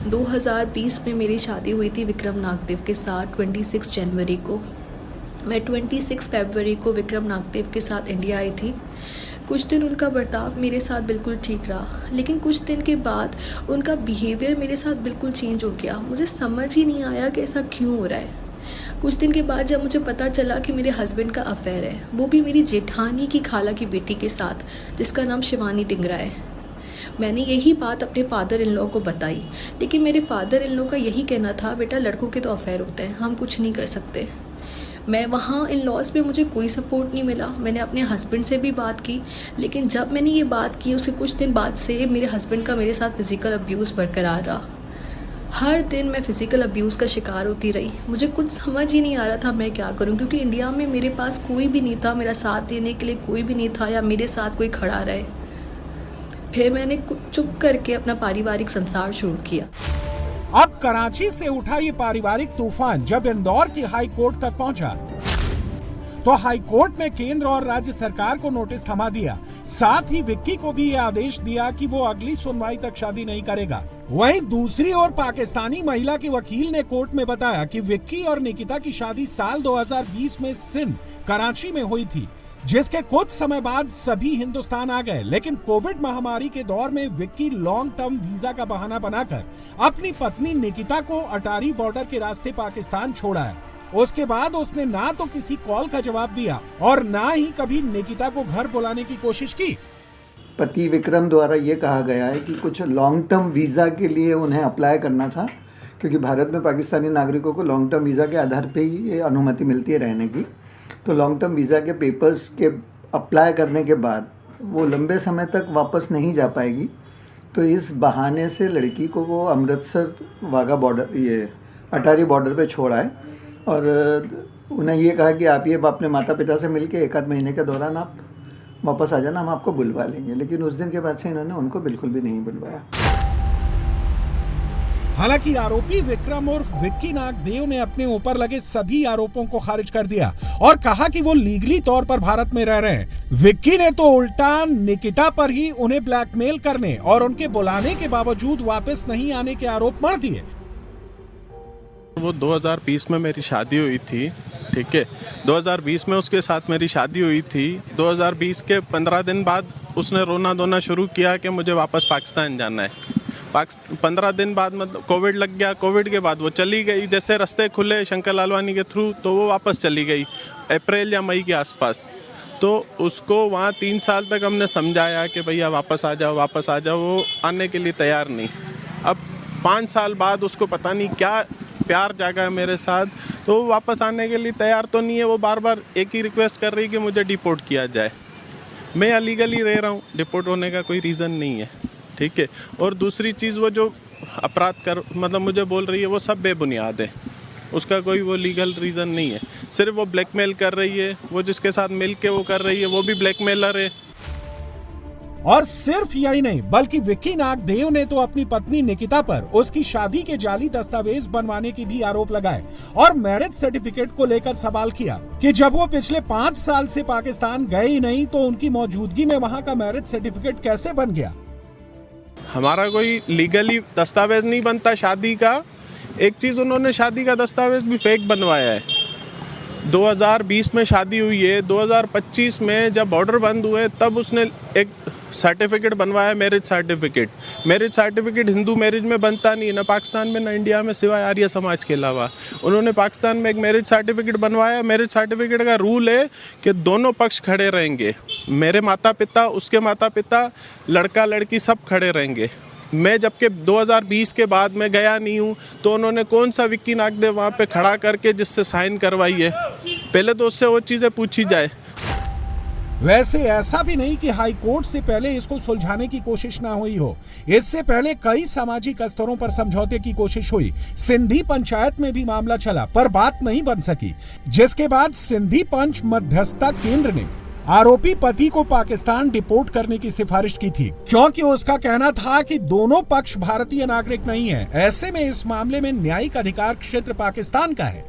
2020 में मेरी शादी हुई थी विक्रम नागदेव के साथ 26 जनवरी को। मैं 26 फरवरी को विक्रम नागदेव के साथ इंडिया आई थी। कुछ दिन उनका बर्ताव मेरे साथ बिल्कुल ठीक रहा, लेकिन कुछ दिन के बाद उनका बिहेवियर मेरे साथ बिल्कुल चेंज हो गया। मुझे समझ ही नहीं आया कि ऐसा क्यों हो रहा है। कुछ दिन के बाद जब मुझे पता चला कि मेरे हस्बैंड का अफेयर है, वो भी मेरी जेठानी की खाला की बेटी के साथ, जिसका नाम शिवानी डिंगरा है। मैंने यही बात अपने फादर इन लॉ को बताई, लेकिन मेरे फादर इन लॉ का यही कहना था, बेटा लड़कों के तो अफेयर होते हैं, हम कुछ नहीं कर सकते। मैं वहाँ इन लॉज में मुझे कोई सपोर्ट नहीं मिला। मैंने अपने हस्बैंड से भी बात की, लेकिन जब मैंने ये बात की उसके कुछ दिन बाद से मेरे हस्बैंड का मेरे साथ फिज़िकल अब्यूज़ बरकरार रहा। हर दिन मैं फ़िज़िकल अब्यूज़ का शिकार होती रही। मुझे कुछ समझ ही नहीं आ रहा था मैं क्या करूं, क्योंकि इंडिया में मेरे पास कोई भी नहीं था, मेरा साथ देने के लिए कोई भी नहीं था या मेरे साथ कोई खड़ा रहे। फिर मैंने चुप करके अपना पारिवारिक संसार शुरू किया। अब कराची से उठा ये पारिवारिक तूफान जब इंदौर की हाई कोर्ट तक पहुंचा, तो हाई कोर्ट ने केंद्र और राज्य सरकार को नोटिस थमा दिया। साथ ही विक्की को भी ये आदेश दिया कि वो अगली सुनवाई तक शादी नहीं करेगा। वहीं दूसरी ओर पाकिस्तानी महिला के वकील ने कोर्ट में बताया कि विक्की और निकिता की शादी साल 2020 में सिंध कराची में हुई थी, जिसके कुछ समय बाद सभी हिंदुस्तान आ गए। लेकिन कोविड महामारी के दौर में विक्की लॉन्ग टर्म वीजा का बहाना बनाकर अपनी पत्नी निकिता को अटारी बॉर्डर के रास्ते पाकिस्तान छोड़ा है। उसके बाद उसने ना तो किसी कॉल का जवाब दिया और ना ही कभी निकिता को घर बुलाने की कोशिश की। पति विक्रम द्वारा ये कहा गया है कि कुछ लॉन्ग टर्म वीज़ा के लिए उन्हें अप्लाई करना था, क्योंकि भारत में पाकिस्तानी नागरिकों को लॉन्ग टर्म वीज़ा के आधार पे ही अनुमति मिलती है रहने की। तो लॉन्ग टर्म वीज़ा के पेपर्स के अप्लाई करने के बाद वो लंबे समय तक वापस नहीं जा पाएगी, तो इस बहाने से लड़की को वो अमृतसर वाघा बॉर्डर, ये अटारी बॉर्डर पे छोड़ा है और उन्हें ये कहा कि आप ये अपने माता पिता से मिलके 1 आध महीने के दौरान आप वापस आ जाना, हम आपको बुलवा लेंगे। लेकिन उस दिन के बाद से इन्होंने उनको बिल्कुल भी नहीं बुलवाया। हालांकि आरोपी विक्रम उर्फ विक्की नागदेव ने अपने ऊपर लगे सभी आरोपों को खारिज कर दिया और कहा कि वो लीगली तौर पर भारत में रह रहे हैं। विक्की ने तो उल्टा निकिता पर ही उन्हें ब्लैकमेल करने और उनके बुलाने के बावजूद वापस नहीं आने के आरोप मढ़ दिए। वो 2020 में मेरी शादी हुई थी, ठीक है। 2020 में उसके साथ मेरी शादी हुई थी। 2020 के 15 दिन बाद उसने रोना धोना शुरू किया कि मुझे वापस पाकिस्तान जाना है। 15 दिन बाद मतलब कोविड लग गया। कोविड के बाद वो चली गई। जैसे रास्ते खुले शंकर लालवानी के थ्रू, तो वो वापस चली गई अप्रैल या मई के आसपास। तो उसको वहाँ 3 साल तक हमने समझाया कि भैया वापस आ जाओ, वापस आ जाओ। वो आने के लिए तैयार नहीं। अब 5 साल बाद उसको पता नहीं क्या प्यार जागा है मेरे साथ, तो वो वापस आने के लिए तैयार तो नहीं है। वो बार बार एक ही रिक्वेस्ट कर रही है कि मुझे डिपोर्ट किया जाए। मैं अलीगली रह रहा हूँ, डिपोर्ट होने का कोई रीज़न नहीं है, ठीक है। और दूसरी चीज़, वो जो अपराध कर मतलब मुझे बोल रही है, वो सब बेबुनियाद है। उसका कोई वो लीगल रीज़न नहीं है। सिर्फ वो ब्लैकमेल कर रही है। वो जिसके साथ मिल के वो कर रही है, वो भी ब्लैकमेलर है। और सिर्फ यही नहीं, बल्कि विक्की नागदेव ने तो अपनी पत्नी निकिता पर उसकी शादी के जाली दस्तावेज बनवाने की भी आरोप लगाए और मैरिज सर्टिफिकेट को लेकर सवाल किया कि जब वो पिछले 5 साल से पाकिस्तान गए ही नहीं, तो उनकी मौजूदगी में वहां का मैरिज सर्टिफिकेट कैसे बन गया। हमारा कोई लीगली दस्तावेज नहीं बनता शादी का। एक चीज़, उन्होंने शादी का दस्तावेज भी फेक बनवाया है। 2020 में शादी हुई है, 2025 में जब बॉर्डर बंद हुए तब उसने एक सर्टिफिकेट बनवाया, marriage certificate. Marriage certificate Hindu marriage में बनता नहीं है, ना पाकिस्तान में ना इंडिया में, सिवाय आर्य समाज के अलावा। उन्होंने पाकिस्तान में एक मैरिज सर्टिफिकेट बनवाया। मैरिज सर्टिफिकेट का रूल है कि दोनों पक्ष खड़े रहेंगे। मेरे माता पिता, उसके माता पिता, लड़का लड़की सब खड़े रहेंगे। मैं जबकि 2020 के बाद मैं गया नहीं हूँ, तो उन्होंने कौन सा विक्की नागदेव वहाँ पे खड़ा करके जिससे साइन करवाई है? पहले तो उससे वो चीज़ें पूछी जाए। वैसे ऐसा भी नहीं कि हाई कोर्ट से पहले इसको सुलझाने की कोशिश ना हुई हो। इससे पहले कई सामाजिक स्तरों पर समझौते की कोशिश हुई। सिंधी पंचायत में भी मामला चला, पर बात नहीं बन सकी, जिसके बाद सिंधी पंच मध्यस्थता केंद्र ने आरोपी पति को पाकिस्तान डिपोर्ट करने की सिफारिश की थी, क्योंकि उसका कहना था कि दोनों पक्ष भारतीय नागरिक नहीं है। ऐसे में इस मामले में न्यायिक अधिकार क्षेत्र पाकिस्तान का है।